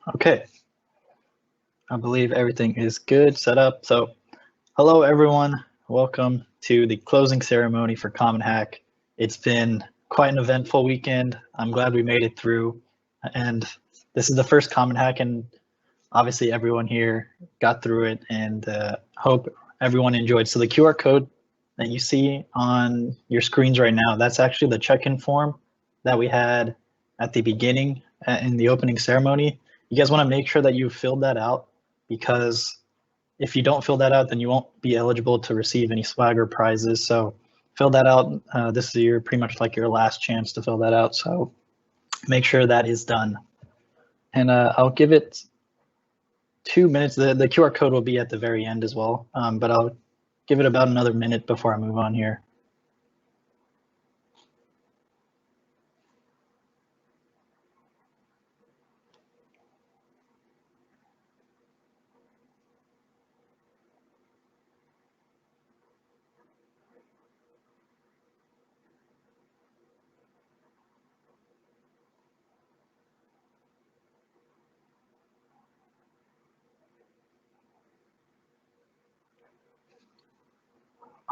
Okay, I believe everything is good set up. So, hello everyone. Welcome to the closing ceremony for Common Hack. It's been quite an eventful weekend. I'm glad we made it through. And this is the first Common Hack, and obviously everyone here got through it, and hope everyone enjoyed. So the QR code that you see on your screens right now, that's actually the check-in form that we had at the beginning in the opening ceremony. You guys want to make sure that you filled that out, because if you don't fill that out, then you won't be eligible to receive any swag or prizes. So fill that out. This is pretty much like your last chance to fill that out. So make sure that is done. And I'll give it 2 minutes. The QR code will be at the very end as well, but I'll give it about another minute before I move on here.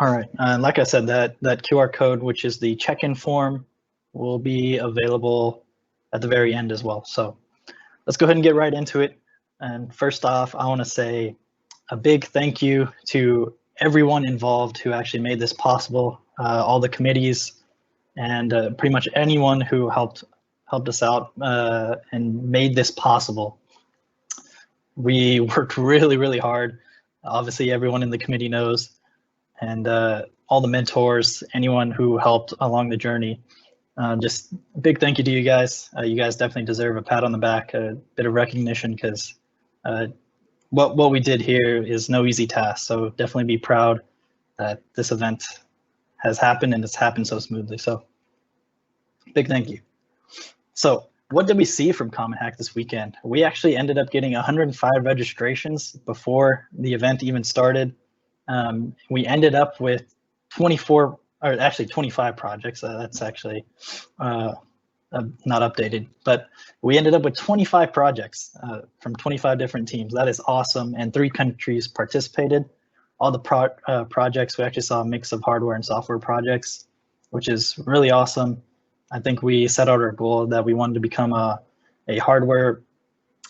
All right, like I said, that QR code, which is the check-in form, will be available at the very end as well. So let's go ahead and get right into it. And first off, I want to say a big thank you to everyone involved who actually made this possible, all the committees, and pretty much anyone who helped us out and made this possible. We worked really hard. Obviously, everyone in the committee knows, and all the mentors, anyone who helped along the journey. Just a big thank you to you guys. You guys definitely deserve a pat on the back, a bit of recognition, because what we did here is no easy task. So definitely be proud that this event has happened and it's happened so smoothly. So big thank you. So what did we see from Comet Hack this weekend? We actually ended up getting 105 registrations before the event even started. We ended up with 24, or actually 25 projects. That's actually not updated, but we ended up with 25 projects from 25 different teams. That is awesome. And 3 countries participated. All the projects, we actually saw a mix of hardware and software projects, which is really awesome. I think we set out our goal that we wanted to become a hardware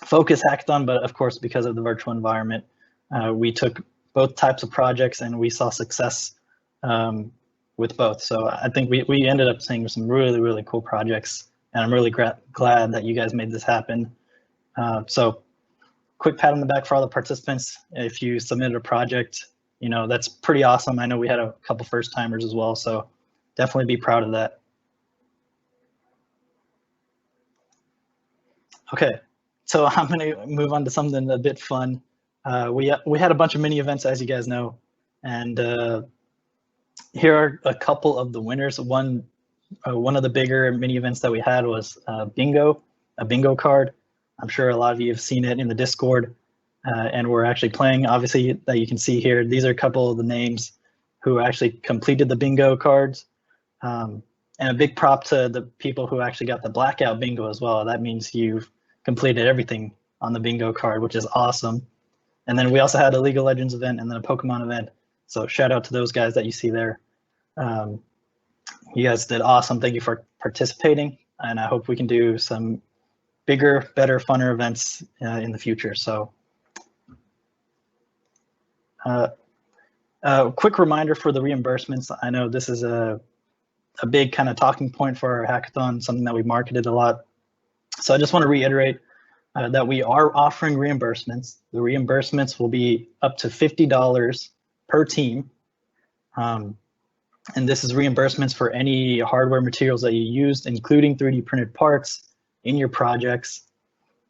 focused hackathon, but of course, because of the virtual environment, we took both types of projects and we saw success with both. So I think we ended up seeing some really cool projects, and I'm really glad that you guys made this happen. So quick pat on the back for all the participants. If you submitted a project, you know, that's pretty awesome. I know we had a couple first timers as well, so definitely be proud of that. Okay, so I'm going to move on to something a bit fun. We had a bunch of mini events, as you guys know, and here are a couple of the winners. One of the bigger mini events that we had was bingo, a bingo card. I'm sure a lot of you have seen it in the Discord, and we're actually playing. Obviously, that you can see here. These are a couple of the names who actually completed the bingo cards. And a big prop to the people who actually got the blackout bingo as well. That means you've completed everything on the bingo card, which is awesome. And then we also had a League of Legends event and then a Pokemon event. So shout out to those guys that you see there. You guys did awesome. Thank you for participating. And I hope we can do some bigger, better, funner events in the future. So quick reminder for the reimbursements. I know this is a big kind of talking point for our hackathon, something that we marketed a lot. So I just want to reiterate that we are offering reimbursements. The reimbursements will be up to $50 per team. And this is reimbursements for any hardware materials that you used, including 3D printed parts in your projects.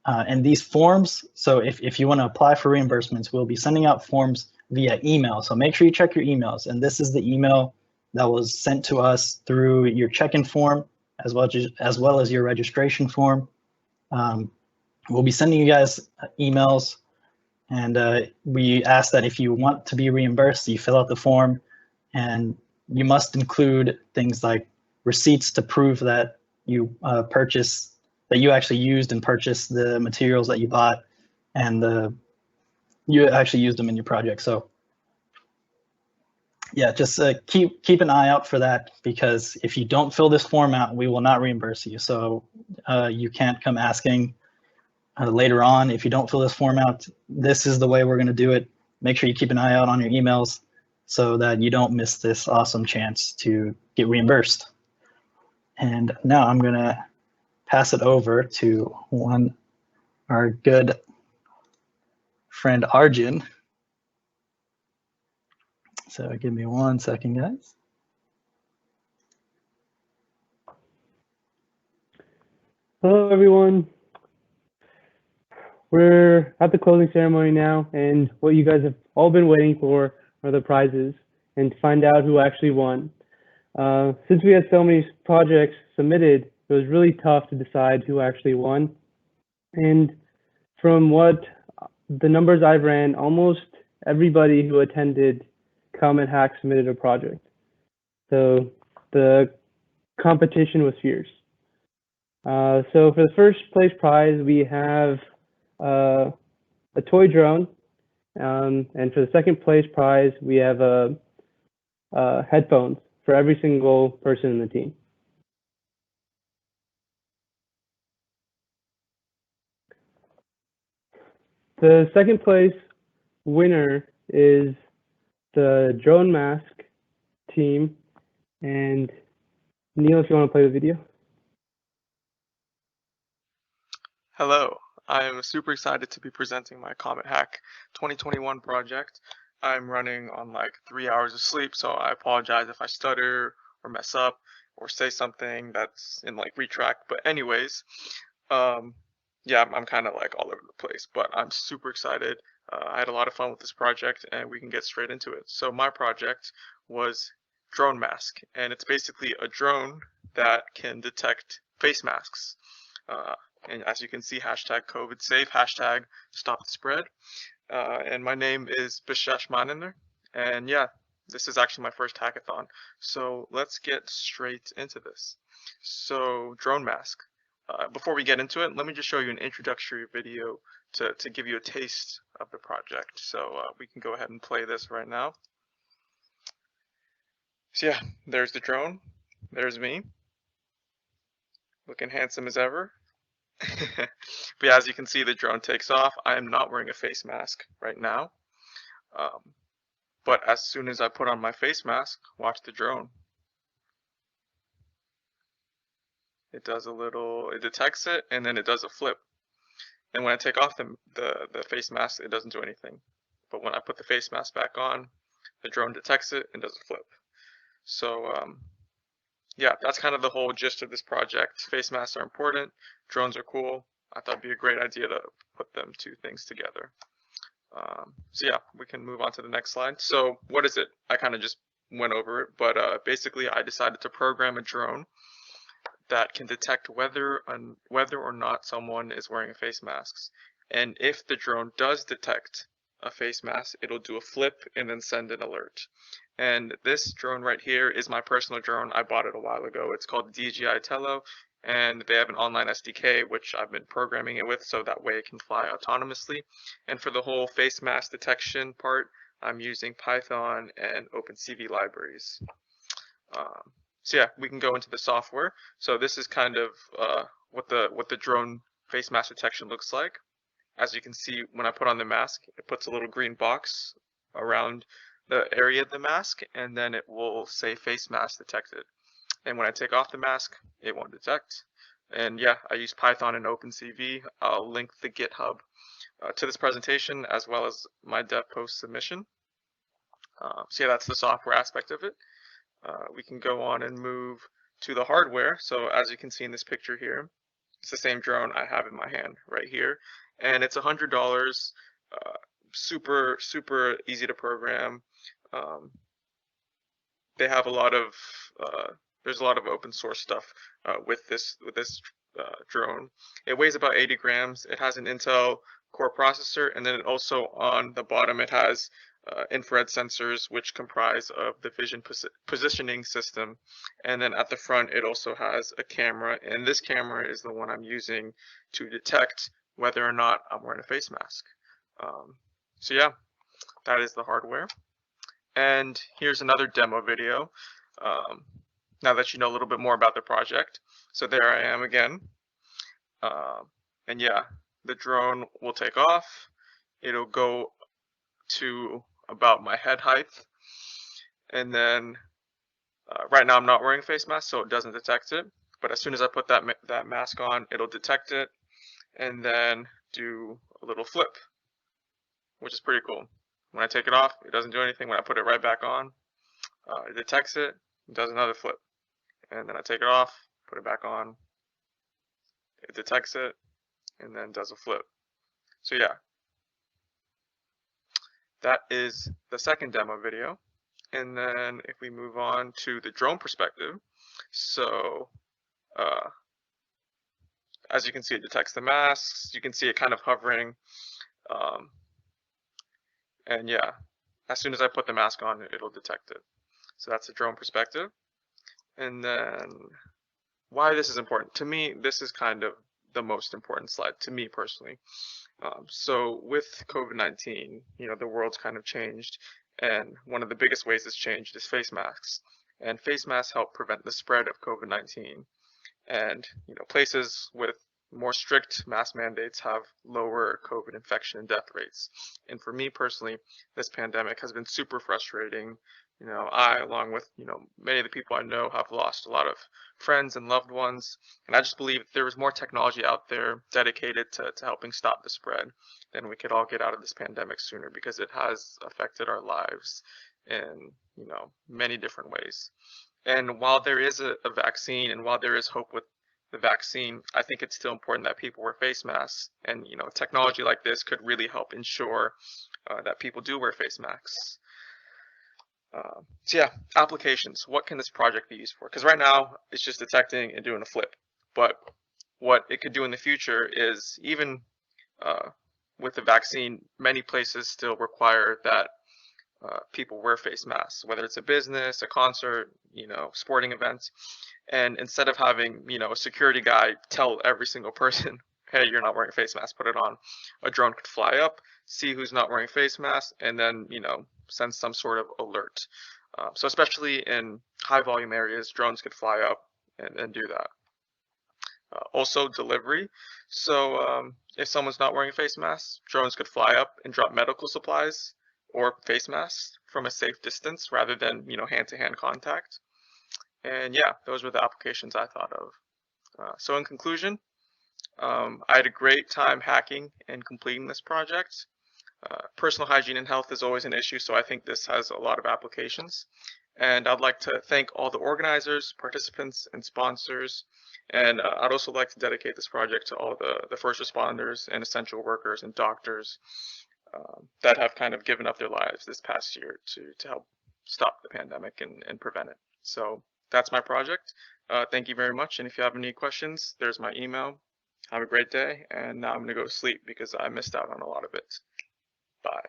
And these forms, so if you want to apply for reimbursements, we'll be sending out forms via email. So make sure you check your emails. And this is the email that was sent to us through your check-in form, as well as your registration form. We'll be sending you guys emails, and we ask that if you want to be reimbursed, you fill out the form, and you must include things like receipts to prove that you purchased that you actually used and purchased the materials that you bought, and you actually used them in your project. So yeah, just keep an eye out for that, because if you don't fill this form out, we will not reimburse you. So you can't come asking later on, if you don't fill this form out, this is the way we're going to do it. Make sure you keep an eye out on your emails so that you don't miss this awesome chance to get reimbursed. And now I'm going to pass it over to our good friend Arjun. So give me 1 second, guys. Hello, everyone. We're at the closing ceremony now, and what you guys have all been waiting for are the prizes and to find out who actually won. Since we had so many projects submitted, it was really tough to decide who actually won. And from what the numbers I've ran, almost everybody who attended Comet Hack submitted a project. So the competition was fierce. So for the first place prize, we have a toy drone, and for the second place prize, we have headphones for every single person in the team. The second place winner is the drone mask team, and Neil, if you want to play the video. Hello, I am super excited to be presenting my Comet Hack 2021 project. I'm running on like 3 hours of sleep, so I apologize if I stutter or mess up or say something that's in like retract. But anyways, yeah, I'm kind of like all over the place, but I'm super excited. I had a lot of fun with this project, and we can get straight into it. So my project was Drone Mask, and it's basically a drone that can detect face masks. And as you can see, hashtag COVID safe, hashtag stop the spread. And my name is Bishesh Maniner. And yeah, this is actually my first hackathon. So let's get straight into this. So drone mask. Before we get into it, let me just show you an introductory video to give you a taste of the project. So we can go ahead and play this right now. So yeah, there's the drone. There's me. Looking handsome as ever. But yeah, as you can see, the drone takes off. I am not wearing a face mask right now. But as soon as I put on my face mask, watch the drone. It does a little, it detects it, and then it does a flip. And when I take off the face mask, it doesn't do anything. But when I put the face mask back on, the drone detects it and does a flip. So yeah, that's kind of the whole gist of this project. Face masks are important, drones are cool. I thought it'd be a great idea to put them two things together. So yeah, we can move on to the next slide. So what is it? I kind of just went over it, but basically I decided to program a drone that can detect whether or not someone is wearing a face mask. And if the drone does detect a face mask, it'll do a flip and then send an alert. And this drone right here is my personal drone. I bought it a while ago. It's called DJI Tello, and they have an online SDK, which I've been programming it with so that way it can fly autonomously. And for the whole face mask detection part, I'm using Python and OpenCV libraries. So yeah, we can go into the software. So this is kind of what the drone face mask detection looks like. As you can see, when I put on the mask, it puts a little green box around the area of the mask, and then it will say face mask detected. And when I take off the mask, it won't detect. And yeah, I use Python and OpenCV. I'll link the GitHub to this presentation as well as my dev post submission. So yeah, that's the software aspect of it. We can go on and move to the hardware. So as you can see in this picture here, it's the same drone I have in my hand right here, and it's $100. Super easy to program. They have a lot of there's a lot of open source stuff with this drone. It weighs about 80 grams. It has an Intel core processor, and then also on the bottom it has infrared sensors, which comprise of the vision positioning system. And then at the front, it also has a camera, and this camera is the one I'm using to detect whether or not I'm wearing a face mask. So yeah, that is the hardware. And here's another demo video, now that you know a little bit more about the project. So there I am again. And yeah, the drone will take off. It'll go to about my head height. And then right now I'm not wearing a face mask, so it doesn't detect it. But as soon as I put that mask on, it'll detect it and then do a little flip, which is pretty cool. When I take it off, it doesn't do anything. When I put it right back on, it detects it, does another flip. And then I take it off, put it back on, it detects it, and then does a flip. So yeah, that is the second demo video. And then if we move on to the drone perspective, so as you can see, it detects the masks. You can see it kind of hovering. And yeah, as soon as I put the mask on, it'll detect it. So that's the drone perspective. And then why this is important. To me, this is kind of the most important slide, to me personally. So with COVID-19, the world's kind of changed. And one of the biggest ways it's changed is face masks. And face masks help prevent the spread of COVID-19. And places with more strict mask mandates have lower COVID infection and death rates. And for me personally, this pandemic has been super frustrating. I, along with many of the people I know, have lost a lot of friends and loved ones. And I just believe if there was more technology out there dedicated to helping stop the spread, then we could all get out of this pandemic sooner, because it has affected our lives in many different ways. And while there is a vaccine, and while there is hope with the vaccine, I think it's still important that people wear face masks. And technology like this could really help ensure that people do wear face masks. So yeah, applications. What can this project be used for? Because right now it's just detecting and doing a flip. But what it could do in the future is, even with the vaccine, many places still require that people wear face masks, whether it's a business, a concert, sporting events. And instead of having, a security guy tell every single person, hey, you're not wearing a face mask, put it on, a drone could fly up, see who's not wearing a face mask, and then, send some sort of alert. So especially in high volume areas, drones could fly up and do that. Also delivery. So if someone's not wearing a face mask, drones could fly up and drop medical supplies or face masks from a safe distance rather than, hand-to-hand contact. And yeah, those were the applications I thought of. So in conclusion, I had a great time hacking and completing this project. Personal hygiene and health is always an issue, so I think this has a lot of applications. And I'd like to thank all the organizers, participants, and sponsors. And I'd also like to dedicate this project to all the first responders and essential workers and doctors that have kind of given up their lives this past year to help stop the pandemic and prevent it. So that's my project. Thank you very much. And if you have any questions, there's my email. Have a great day. And now I'm going to go to sleep because I missed out on a lot of it. Bye.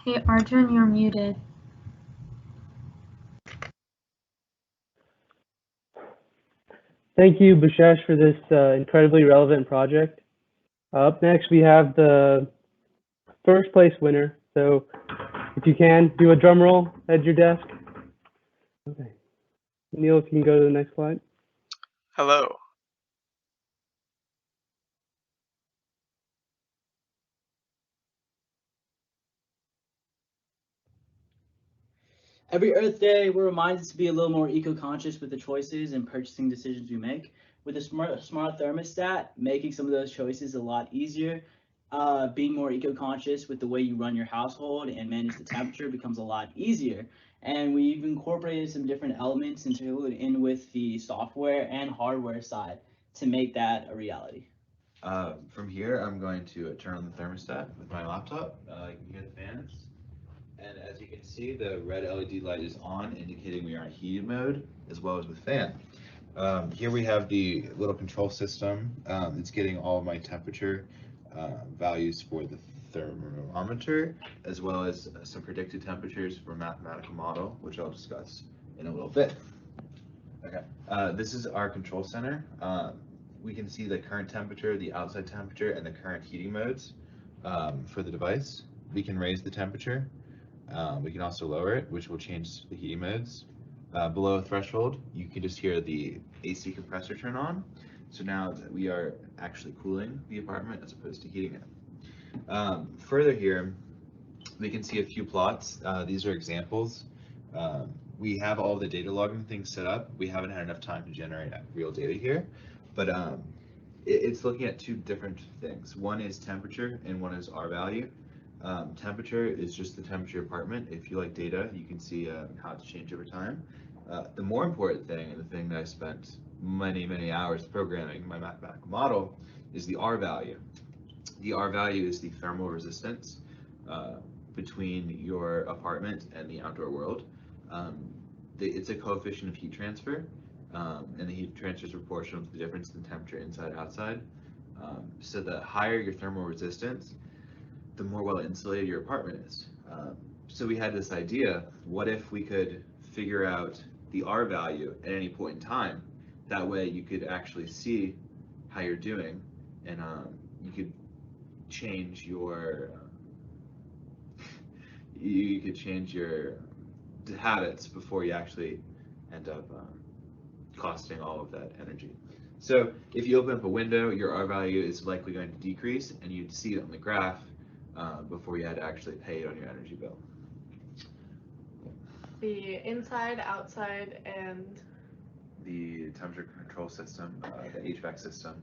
Hey Arjun, you're muted. Thank you, Bishesh, for this incredibly relevant project. Up next, we have the first place winner. So if you can, do a drum roll at your desk. Okay. Neil, if you can go to the next slide. Hello. Every Earth Day, we're reminded to be a little more eco-conscious with the choices and purchasing decisions we make. With a smart thermostat, making some of those choices a lot easier. Being more eco-conscious with the way you run your household and manage the temperature becomes a lot easier. And we've incorporated some different elements into it in with the software and hardware side to make that a reality. From here, I'm going to turn on the thermostat with my laptop. You can hear the fans. And as you can see, the red LED light is on, indicating we are in heated mode, as well as with fan. Here we have the little control system. It's getting all of my temperature values for the thermometer, as well as some predicted temperatures for a mathematical model, which I'll discuss in a little bit. Okay, this is our control center. We can see the current temperature, the outside temperature, and the current heating modes for the device. We can raise the temperature. We can also lower it, which will change the heating modes. Below a threshold, you can just hear the AC compressor turn on. So now that we are actually cooling the apartment as opposed to heating it. Further here, we can see a few plots. These are examples. We have all the data logging things set up. We haven't had enough time to generate real data here, but it's looking at two different things. One is temperature and one is R value. Temperature is just the temperature apartment. If you like data, you can see how it's changed over time. The more important thing, and the thing that I spent many hours programming my mathematical model, is the R value. The R value is the thermal resistance between your apartment and the outdoor world. It's a coefficient of heat transfer, and the heat transfer is proportional to the difference in temperature inside outside. So the higher your thermal resistance, the more well insulated your apartment is. So we had this idea, what if we could figure out the R value at any point in time? That way you could actually see how you're doing, and you could change your habits before you actually end up costing all of that energy. So if you open up a window, your R value is likely going to decrease, and you'd see it on the graph before you had to actually pay it on your energy bill. The inside, outside, and The temperature control system, the HVAC system.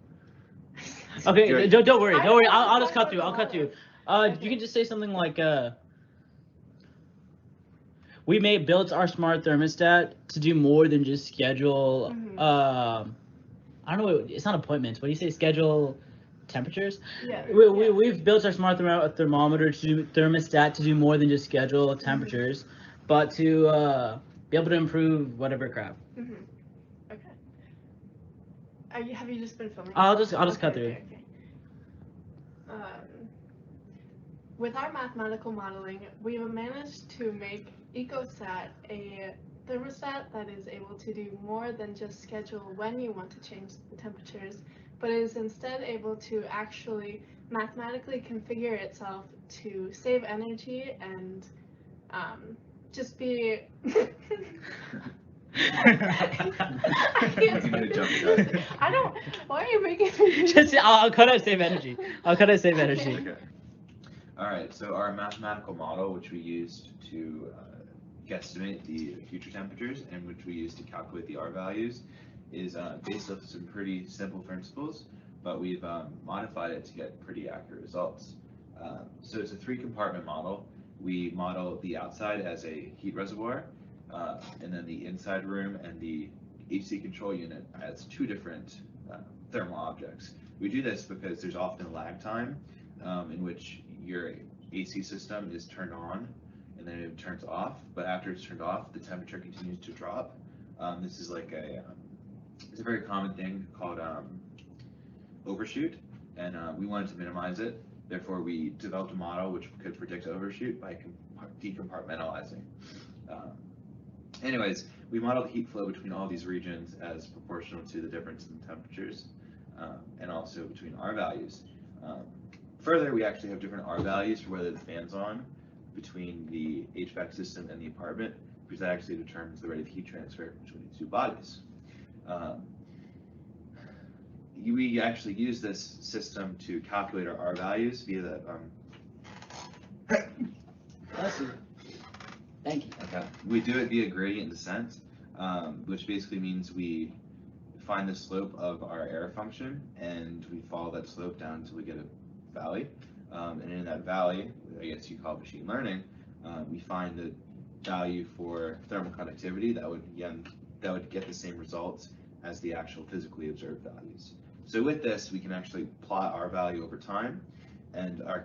Okay, don't worry. I'll just I cut through. I'll cut through. You can just say something like, we built our smart thermostat to do more than just schedule. I don't know. It's not appointments. What do you say? Schedule temperatures. yeah. We've built our smart thermometer thermostat to do more than just schedule temperatures, but to be able to improve whatever crap. Okay. Have you just been filming? I'll just cut through. Okay. With our mathematical modeling, we've managed to make EcoSat a thermostat that is able to do more than just schedule when you want to change the temperatures, but is instead able to actually mathematically configure itself to save energy and just be I don't. Why are you making me? Just I'll cut out save energy. Okay. All right. So our mathematical model, which we used to guesstimate the future temperatures and which we use to calculate the R values, is based off some pretty simple principles, but we've modified it to get pretty accurate results. So it's a 3-compartment model. We model the outside as a heat reservoir, and then the inside room and the HC control unit as 2 different thermal objects. We do this because there's often a lag time in which your AC system is turned on and then it turns off, but after it's turned off, the temperature continues to drop. This is like it's a very common thing called overshoot, and we wanted to minimize it. Therefore, we developed a model which could predict overshoot by decompartmentalizing. Anyways, we modeled the heat flow between all these regions as proportional to the difference in temperatures, and also between R values. Further, we actually have different R values for whether the fan's on between the HVAC system and the apartment, because that actually determines the rate of heat transfer between the 2 bodies. We actually use this system to calculate our R values via the Thank you. Okay. We do it via gradient descent, which basically means we find the slope of our error function and we follow that slope down until we get a valley. And in that valley, I guess you call it machine learning, we find the value for thermal conductivity that would get the same results as the actual physically observed values. So with this, we can actually plot our value over time, and our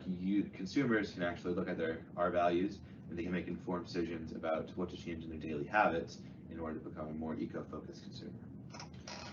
consumers can actually look at our values, and they can make informed decisions about what to change in their daily habits in order to become a more eco-focused consumer.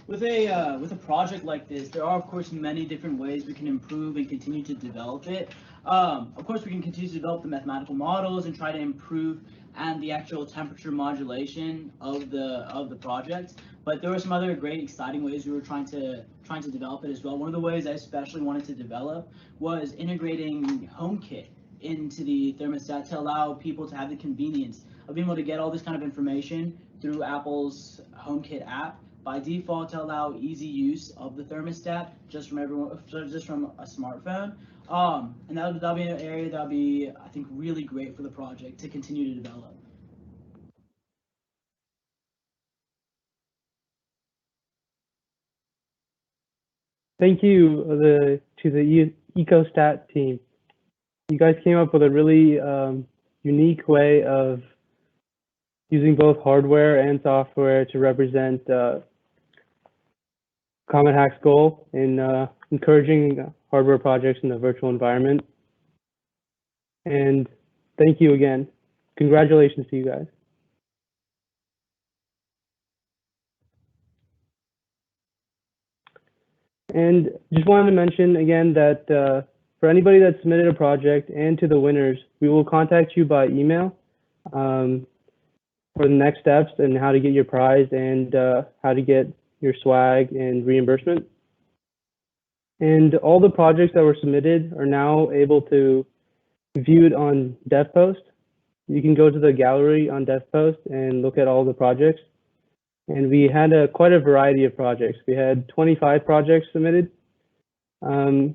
With a project like this, there are of course many different ways we can improve and continue to develop it. Of course, we can continue to develop the mathematical models and try to improve and the actual temperature modulation of the project. But there were some other great, exciting ways we were trying to develop it as well. One of the ways I especially wanted to develop was integrating Homekit into the thermostat to allow people to have the convenience of being able to get all this kind of information through Apple's Homekit app by default to allow easy use of the thermostat just from a smartphone. And that'll be an area that'll be, I think, really great for the project to continue to develop. Thank you to the EcoStat team. You guys came up with a really unique way of using both hardware and software to represent Comet Hack's goal in encouraging hardware projects in the virtual environment. And thank you again. Congratulations to you guys. And just wanted to mention again that for anybody that submitted a project and to the winners, we will contact you by email for the next steps and how to get your prize and how to get your swag and reimbursement. And all the projects that were submitted are now able to be viewed on DevPost. You can go to the gallery on DevPost and look at all the projects. And we had quite a variety of projects. We had 25 projects submitted. And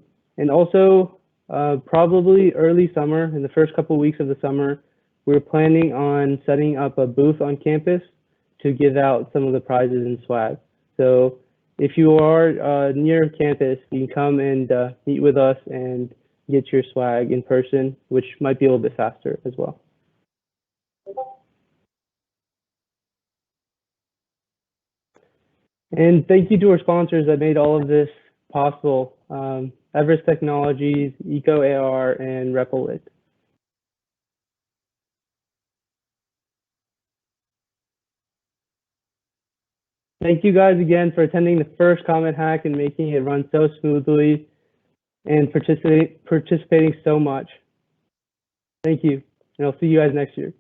also, probably early summer, in the first couple of weeks of the summer, we're planning on setting up a booth on campus to give out some of the prizes and swag. So if you are near campus, you can come and meet with us and get your swag in person, which might be a little bit faster as well. And thank you to our sponsors that made all of this possible, Everest Technologies, EcoAR, and Repolit. Thank you guys again for attending the first Comet Hack and making it run so smoothly and participating so much. Thank you, and I'll see you guys next year.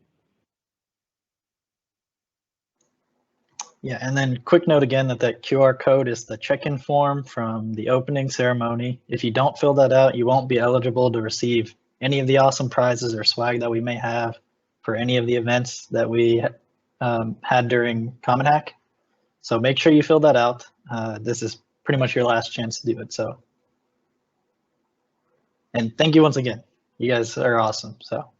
Yeah, and then quick note again that QR code is the check-in form from the opening ceremony. If you don't fill that out, you won't be eligible to receive any of the awesome prizes or swag that we may have for any of the events that we had during Comet Hack. So make sure you fill that out. This is pretty much your last chance to do it. So, and thank you once again. You guys are awesome. So.